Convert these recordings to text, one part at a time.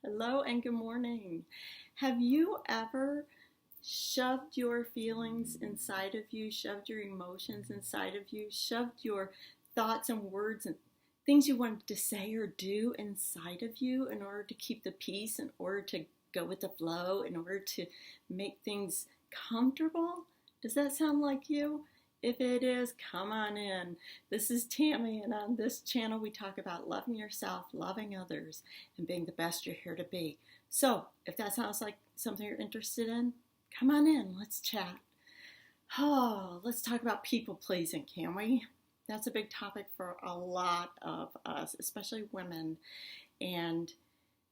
Hello and good morning. Have you ever shoved your feelings inside of you, shoved your emotions inside of you, shoved your thoughts and words and things you wanted to say or do inside of you in order to keep the peace, in order to go with the flow, in order to make things comfortable? Does that sound like you? If it is, come on in. This is Tammy, and on this channel we talk about loving yourself, loving others, and being the best you're here to be. So, if that sounds like something you're interested in, come on in. Let's chat. Oh, let's talk about people pleasing, can we? That's a big topic for a lot of us, especially women. And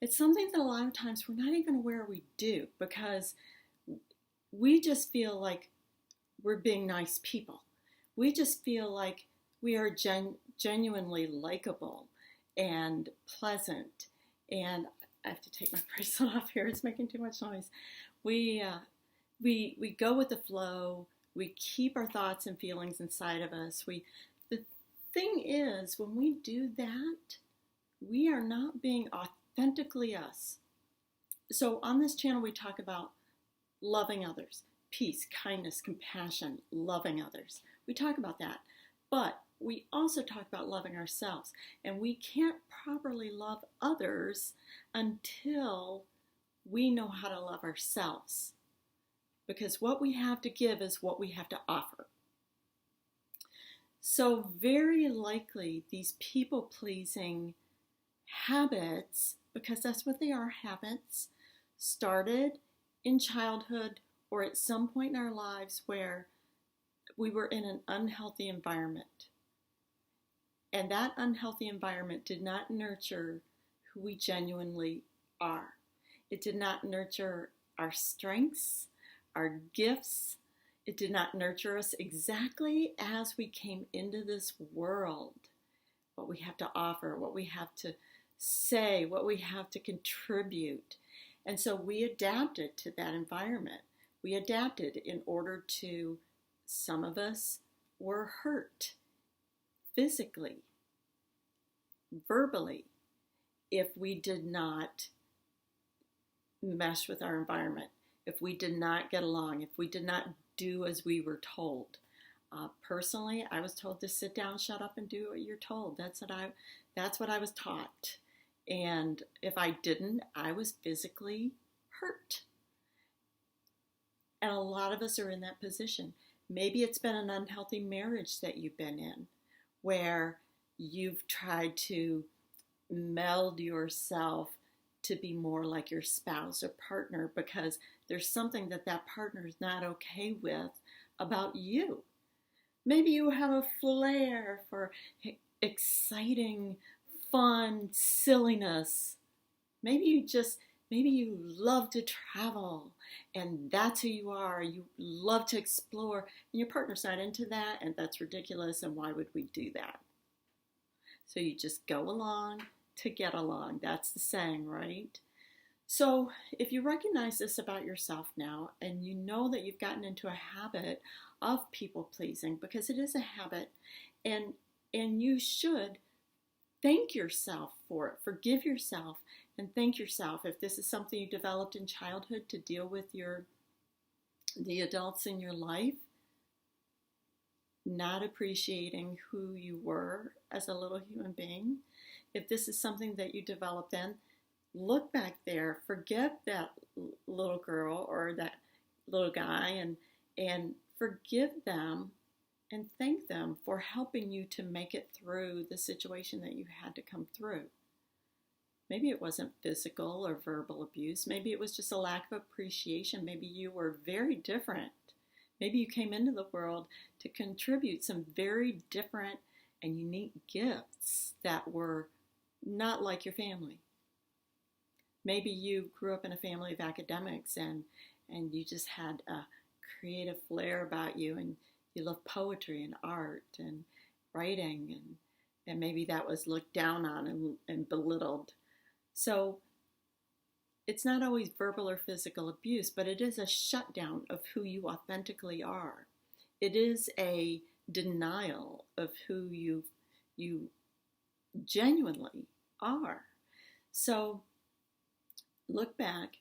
it's something that a lot of times we're not even aware we do because we just feel like we're being nice people. We just feel like we are genuinely likable and pleasant. And I have to take my bracelet off here. It's making too much noise. We we go with the flow. We keep our thoughts and feelings inside of us. The thing is, when we do that, we are not being authentically us. So on this channel, we talk about loving others, peace, kindness, compassion, loving others. We talk about that. But we also talk about loving ourselves. And we can't properly love others until we know how to love ourselves. Because what we have to give is what we have to offer. So very likely these people-pleasing habits, because that's what they are, habits, started in childhood or at some point in our lives where we were in an unhealthy environment. And that unhealthy environment did not nurture who we genuinely are. It did not nurture our strengths, our gifts. It did not nurture us exactly as we came into this world. What we have to offer, what we have to say, what we have to contribute. And so we adapted to that environment. We adapted in order to, some of us were hurt physically, verbally, if we did not mesh with our environment, if we did not get along, if we did not do as we were told. Personally, I was told to sit down, shut up, and do what you're told. That's what I was taught. And if I didn't, I was physically hurt. And a lot of us are in that position. Maybe it's been an unhealthy marriage that you've been in, where you've tried to meld yourself to be more like your spouse or partner because there's something that partner is not okay with about you. Maybe you have a flair for exciting, fun, silliness. Maybe you love to travel and that's who you are. You love to explore and your partner's not into that and that's ridiculous and why would we do that? So you just go along to get along. That's the saying, right? So if you recognize this about yourself now and you know that you've gotten into a habit of people pleasing, because it is a habit, and you should thank yourself for it, forgive yourself, and thank yourself if this is something you developed in childhood to deal with the adults in your life, not appreciating who you were as a little human being. If this is something that you developed then, look back there, forget that little girl or that little guy and forgive them and thank them for helping you to make it through the situation that you had to come through. Maybe it wasn't physical or verbal abuse. Maybe it was just a lack of appreciation. Maybe you were very different. Maybe you came into the world to contribute some very different and unique gifts that were not like your family. Maybe you grew up in a family of academics and you just had a creative flair about you and you love poetry and art and writing and maybe that was looked down on and belittled. So it's not always verbal or physical abuse, but it is a shutdown of who you authentically are. It is a denial of who you genuinely are. So look back,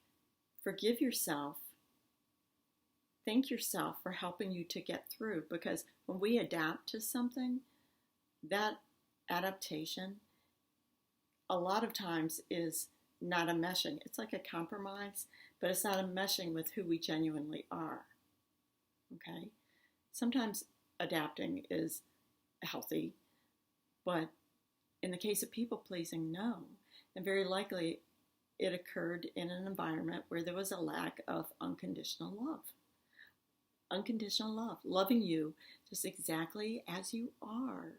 forgive yourself, thank yourself for helping you to get through. Because when we adapt to something, that adaptation a lot of times is not a meshing. It's like a compromise, but it's not a meshing with who we genuinely are. Okay? Sometimes adapting is healthy, but in the case of people pleasing, no. And very likely it occurred in an environment where there was a lack of unconditional love. Unconditional love, loving you just exactly as you are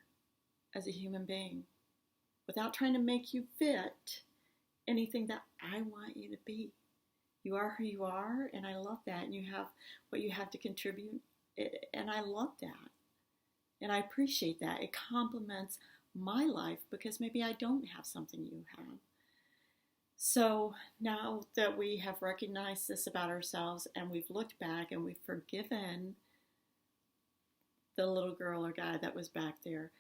as a human being, without trying to make you fit anything that I want you to be. You are who you are, and I love that. And you have what you have to contribute, and I love that. And I appreciate that. It complements my life because maybe I don't have something you have. So now that we have recognized this about ourselves and we've looked back and we've forgiven the little girl or guy that was back there,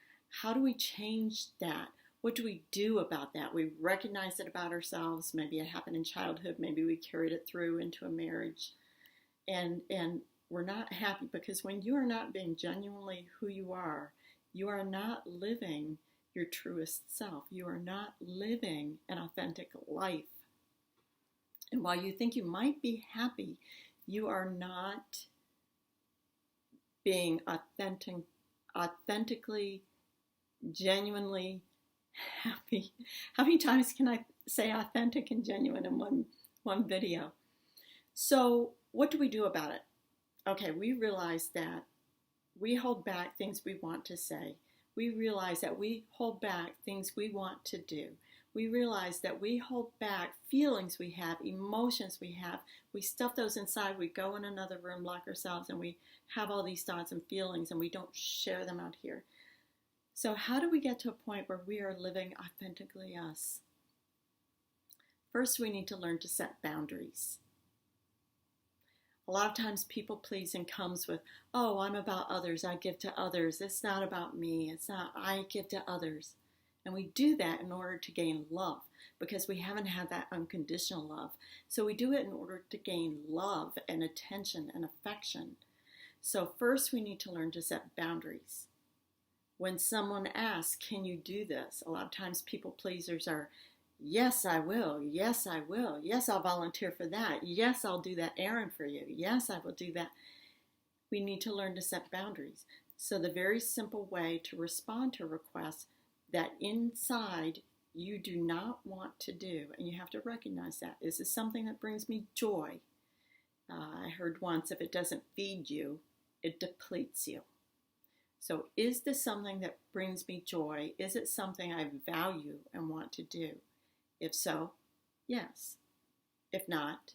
how do we change that? What do we do about that? We recognize it about ourselves. Maybe it happened in childhood. Maybe we carried it through into a marriage. And we're not happy because when you are not being genuinely who you are not living your truest self. You are not living an authentic life. And while you think you might be happy, you are not being authentically, genuinely happy. How many times can I say authentic and genuine in one video? So what do we do about it? Okay, we realize that we hold back things we want to say. We realize that we hold back things we want to do. We realize that we hold back feelings we have, emotions we have. We stuff those inside. We go in another room, lock ourselves, and we have all these thoughts and feelings, and we don't share them out here. So how do we get to a point where we are living authentically us? First, we need to learn to set boundaries. A lot of times people pleasing comes with, oh, I'm about others. I give to others. It's not about me. It's not, I give to others. And we do that in order to gain love because we haven't had that unconditional love. So we do it in order to gain love and attention and affection. So first we need to learn to set boundaries. When someone asks, can you do this? A lot of times people pleasers are, yes, I will. Yes, I will. Yes, I'll volunteer for that. Yes, I'll do that errand for you. Yes, I will do that. We need to learn to set boundaries. So the very simple way to respond to requests that inside you do not want to do, and you have to recognize that. This is something that brings me joy. I heard once, if it doesn't feed you, it depletes you. So is this something that brings me joy? Is it something I value and want to do? If so, yes. If not,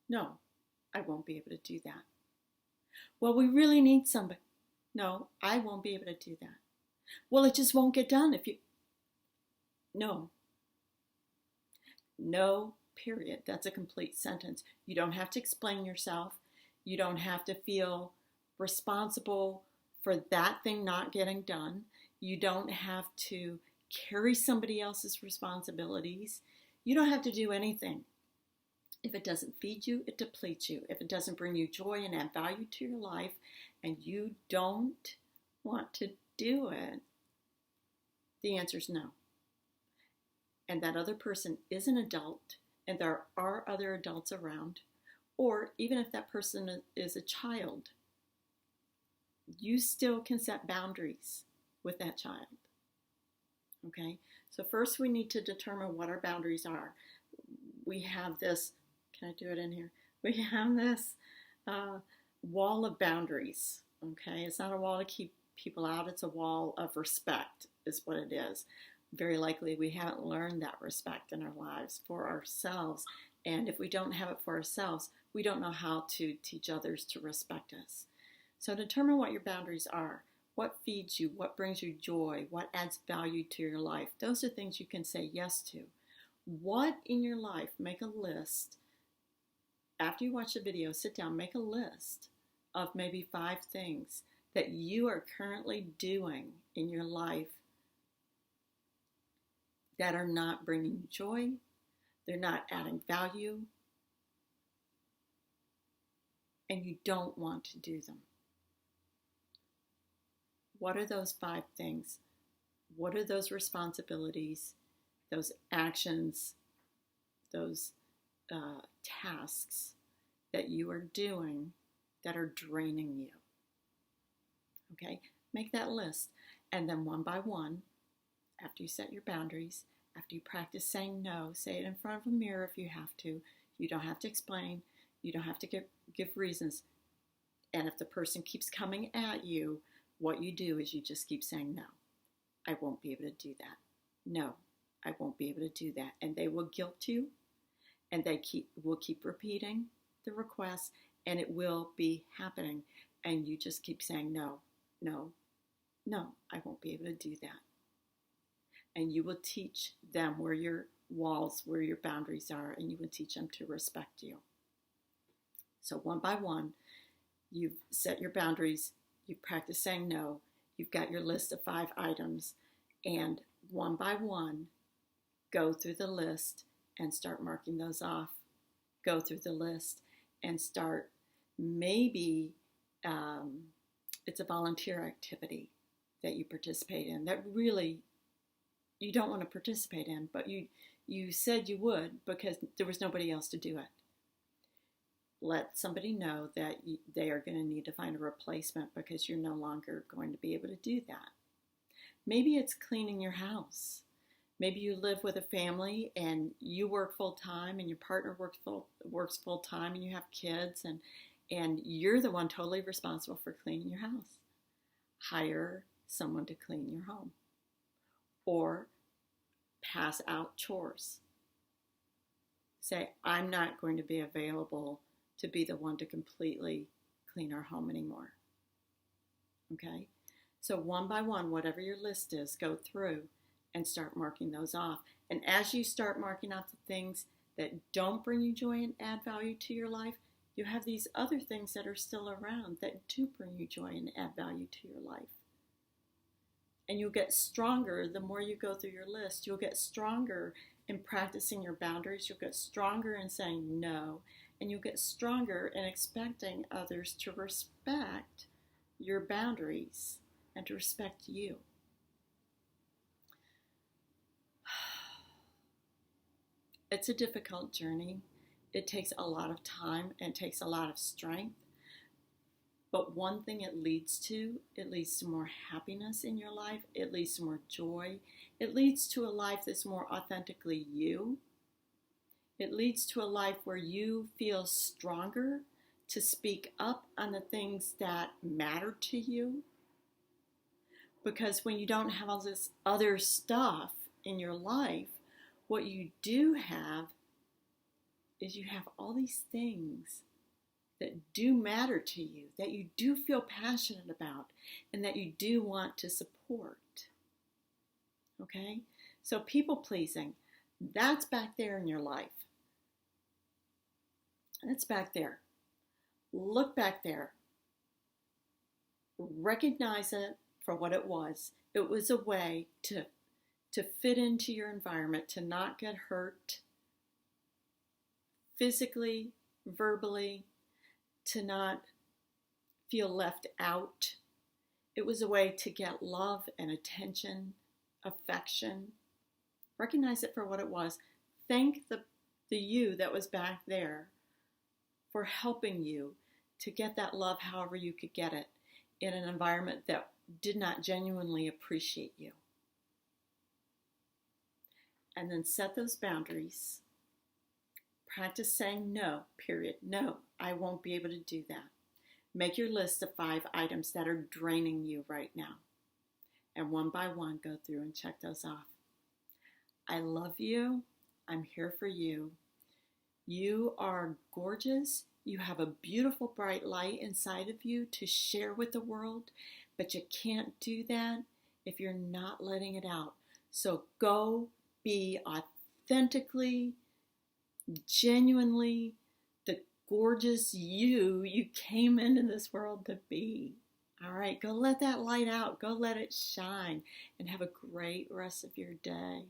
no, I won't be able to do that. Well, we really need somebody. No, I won't be able to do that. Well, it just won't get done if you... No. No, period. That's a complete sentence. You don't have to explain yourself. You don't have to feel responsible for that thing not getting done. You don't have to carry somebody else's responsibilities. You don't have to do anything. If it doesn't feed you, it depletes you. If it doesn't bring you joy and add value to your life, and you don't want to do it, the answer is no. And that other person is an adult, and there are other adults around, or even if that person is a child, you still can set boundaries with that child. Okay? So first we need to determine what our boundaries are. We have this, can I do it in here? We have this wall of boundaries. Okay? It's not a wall to keep people out, it's a wall of respect is what it is. Very likely we haven't learned that respect in our lives for ourselves, and if we don't have it for ourselves, we don't know how to teach others to respect us. So determine what your boundaries are. What feeds you, what brings you joy, what adds value to your life. Those are things you can say yes to. What in your life, make a list. After you watch the video, sit down, make a list of maybe 5 things that you are currently doing in your life that are not bringing joy, they're not adding value, and you don't want to do them. What are those 5 things? What are those responsibilities, those actions, those tasks that you are doing that are draining you? Okay, make that list. And then one by one, after you set your boundaries, after you practice saying no, say it in front of a mirror if you have to. You don't have to explain. You don't have to give reasons. And if the person keeps coming at you, what you do is you just keep saying, no, I won't be able to do that. No, I won't be able to do that. And they will guilt you, and they will keep repeating the request, and it will be happening. And you just keep saying, no, no, no, I won't be able to do that. And you will teach them where your walls, where your boundaries are, and you will teach them to respect you. So one by one, you've set your boundaries, you've practiced saying no, you've got your list of 5 items, and one by one, go through the list and start marking those off. Go through the list and start, maybe it's a volunteer activity that you participate in that really you don't want to participate in, but you said you would because there was nobody else to do it. Let somebody know that they are going to need to find a replacement because you're no longer going to be able to do that. Maybe it's cleaning your house. Maybe you live with a family and you work full time and your partner works full time and you have kids and you're the one totally responsible for cleaning your house. Hire someone to clean your home or pass out chores. Say, I'm not going to be available to be the one to completely clean our home anymore. Okay? So one by one, whatever your list is, go through and start marking those off. And as you start marking off the things that don't bring you joy and add value to your life, you have these other things that are still around that do bring you joy and add value to your life. And you'll get stronger the more you go through your list. You'll get stronger in practicing your boundaries. You'll get stronger in saying no. And you'll get stronger in expecting others to respect your boundaries and to respect you. It's a difficult journey. It takes a lot of time and it takes a lot of strength. But one thing it leads to more happiness in your life. It leads to more joy. It leads to a life that's more authentically you. It leads to a life where you feel stronger to speak up on the things that matter to you. Because when you don't have all this other stuff in your life, what you do have is you have all these things that do matter to you, that you do feel passionate about, and that you do want to support. Okay? So people pleasing, that's back there in your life. It's back there. Look back there. Recognize it for what it was. It was a way to fit into your environment, to not get hurt physically, verbally, to not feel left out. It was a way to get love and attention, affection. Recognize it for what it was. Thank the you that was back there for helping you to get that love however you could get it in an environment that did not genuinely appreciate you. And then set those boundaries. Practice saying no, period. No, I won't be able to do that. Make your list of 5 items that are draining you right now. And one by one, go through and check those off. I love you. I'm here for you. You are gorgeous. You have a beautiful, bright light inside of you to share with the world, but you can't do that if you're not letting it out. So go be authentically, genuinely the gorgeous you came into this world to be. All right, go let that light out. Go let it shine and have a great rest of your day.